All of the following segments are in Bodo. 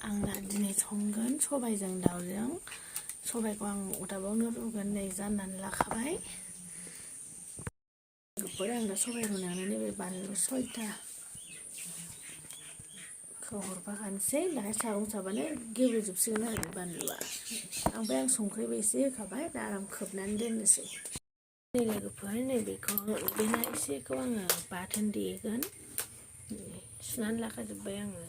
आंना दिनै संगोन सबाइजों दाउजों। सबाइखौ आं अदाबावनो रुगोन, नै जाननानै लाखाबाय। आं दा सबाइ रुनायावनो नैबे बानलु 6टाखौ हरफाखानोसै, दाहाय सागं साबानो गेब्लेजोबसिगोन आरो बानलुआ। ओमफ्राय आं संख्रिबो एसे होखाबाय, दा आराम खोबनानै दोननोसै। नै लोगोफोर, नैबेखौ बेना एसेखौ आङो बाथोन देगोन। सुनानै लाखाजोब्बाय आङो।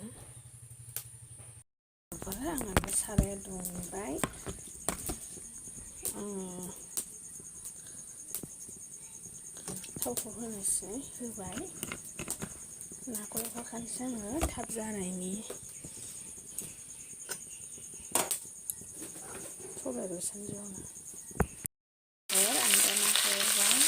आंना साराया दुंबाय, थावखौ होनोसै, होबाय। नाखौ एवफाखानोसै आङो थाब जानायनि। सबाइ रुसोनजोआवनो आं दा नाखौ एवबाय।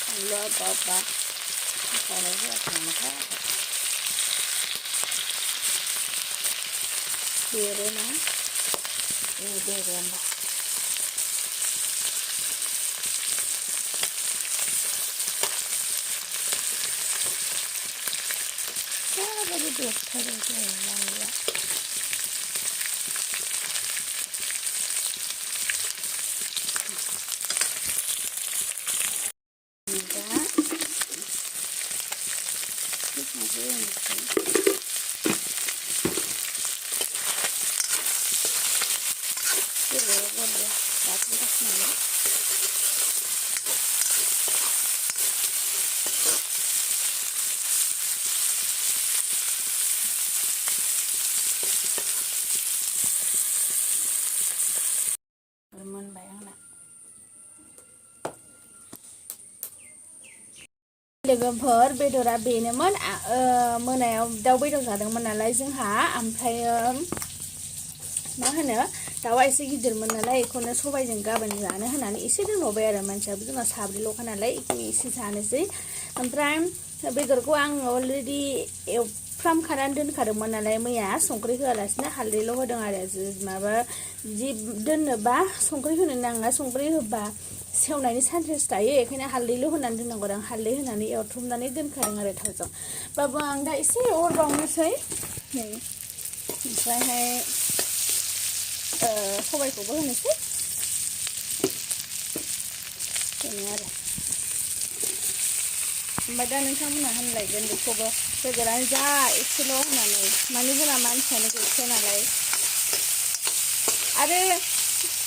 बानलुआ बाबा जानाय जायाखै नामाथाय, बेरोना बेरो होमबा। माबायदि देरथारो बानलुआ। मोनबाय आंना। लोगोफोर, बेदरा बेनोमोन। मोनायाव दाउ बेदर जादोंमोन नालाय जोंहा, ओमफ्रायो मा होनो, दाउआ एसे गिदिरमोन नालाय बेखौनो सबाइजों गाबोन जानो होनानै एसे दोनबावबाय आरो। मानसियाबो जोंना साब्रैल'खा नालाय, बेखौनो एसे जानोसै। ओमफ्राय बेदरखौ आङो अलरेडि एवफ्रामखानानै दोनखादोंमोन नालाय मैया, संख्रि होआलासिनो हालदैल' होदों आरो। माबा बिदि दोननोबा संख्रि होनो नाङा, संख्रि होबा सेवनायनि चान्सेस थायो, बेखायनो हालदैल' होनानै दोननांगौ। आं हालदै होनानै एवथ्रुमनानै दोनखादों आरो थावजों। बाबो आं दा एसे अरबावनोसै नै, ओमफ्रायहाय सबाइखौबो होनोसै, बेनो आरो। ओमफ्राय दा नोंथांमोनहा होनलायगोन बेखौबो, बेदरानो जा एसेल' होननानै, माने जोंना मानसियानो गैखाया नालाय। आरो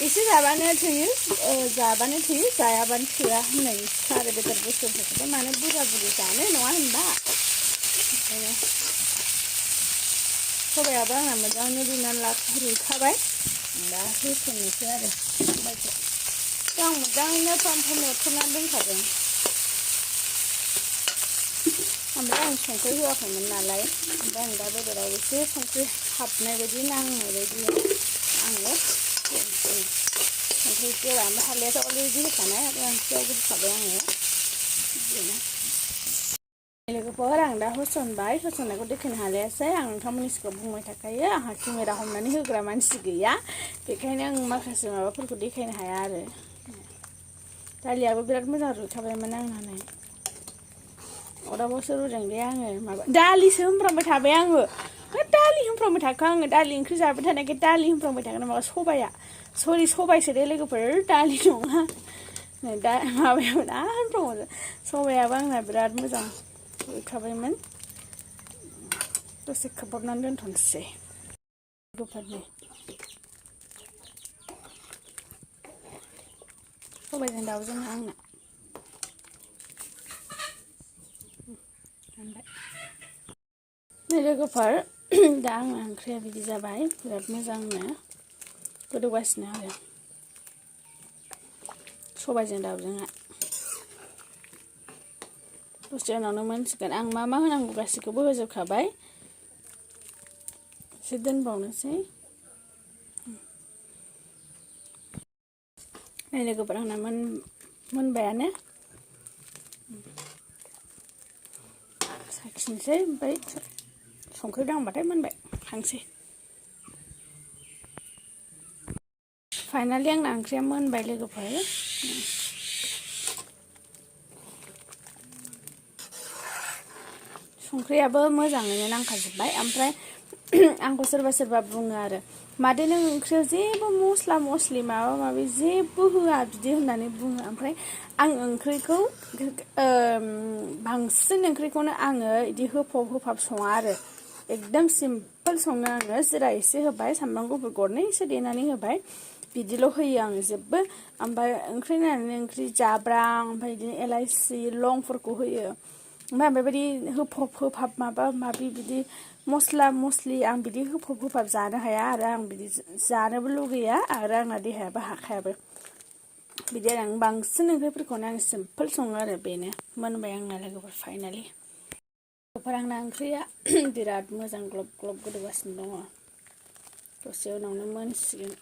एसे जाबानो थोयो, जायाबानो थोआ होननाय आरो। बेदर बुस्थुफोरखौथ' मानो बुरजा बुरजा जानो, नङा होनबा? ओंखायनो सबायाबो आंना मोजाङै रुइखाबाय। दा होसननोसै आरो सबाइखौ। आं मोजाङैनो फ्राम एवथ्रुमनानै दोनखादों। ओमफ्राय आं संख्रि होआखैमोन नालाय, ओमफ्राय आं दा बेदराव एसे संख्रि हाबनाय बायदि, नांनाय बायदि आङो संख्रि एसे होबाय। ओमफ्राय हालदैयाथ' अलरेडि होखानाय, आरो ओंख्रियावबो होखाबाय आङो। बिदिनो लोगोफोर, आं दा होसननायखौ देखायनो हालायासै। आं नोंथांमोननि सिगाङाव बुंबाय थाखायो, आंहा केमेरा हमनानै होग्रा मानसि गैया, बेखायनो आं माखासे माबाफोरखौ देखायनो हाया आरो। दालियाबो बिराद मोजां रुइखाबायमोन आंना। नै अदाबावसो रुदों दे आङो, माबा दालिसो होनफ्रांबाय थाबाय आङो। दालि होनफ्रांबाय थाखो आङो, दालि ओंख्रि जाबाय थानायखाय दालि होनफ्रांबाय थागोन। माबा सबाइसो दे लोगोफोर, दालि नङा। दा माबायाव दा होनफ्रांबाय, सबाइयाबो आंना बिराद मोजां रुइखाबायमोन। दसे खोबहाबनानै दोनथ'नोसै लोगोफोरनि। सबाइजों दाउजों आंना नै लोगोफोर, दा आंना ओंख्रिया बिदि जाबाय, बिराद मोजांनो गोदौगासिनो आरो सबाइजों दाउजोंआ। दसे उनावनो मोनसिगोन। आं मा मा होनांगौ गासैखौबो होजोबखाबाय, एसे दोनबावनोसै। नै लोगोफोर, आंना मोनबायानो। साखिनोसै, ओमफ्राय संख्रि नांबाथाय मोनबाय, खांसै। फाइनालि आंना ओंख्रिया मोनबाय लोगोफोर। संख्रियाबो मोजाङैनो नांखाजोब्बाय ओमफ्राय आंखौ सोरबा सोरबा बुङो आरो माथो नों ओंख्रियाव जेबो मस्ला मस्लि माबा माबि जेबो होआ बिदि होननानै बुङो ओमफ्राय आं ओंख्रिखौ बांसिन ओंख्रिखौनो आङो बिदि होफब होफाब सङा आरो एकदम सिम्पोल सङो आङो जिरा एसे होबाय सामब्राम गुफुर गरनैसो देनानै होबाय बिदिल' होयो आङो जेबो ओमफ्राय ओंख्रि नायनानै ओंख्रि जाब्रां ओमफ्राय बिदिनो एलाइसि लंफोरखौ होयो ओमफ्राय बेबायदि होफब होफाब माबा माबि बिदि मस्ला मस्लि आं बिदि होफब होफाब जानो हाया आरो आं बिदि जानोबो लुगैया आरो आंना देहायाबो हाखायाबो बिदि आरो आं बांसिन ओंख्रिफोरखौनो आं सिम्पोल सङो आरो बेनो मोनबाय आंना लोगोफोर फाइनालि आंना ओंख्रिया बिराद मोजां ग्लब ग्लब गोदौगासिनो दङ दसे उनावनो मोनसिगोन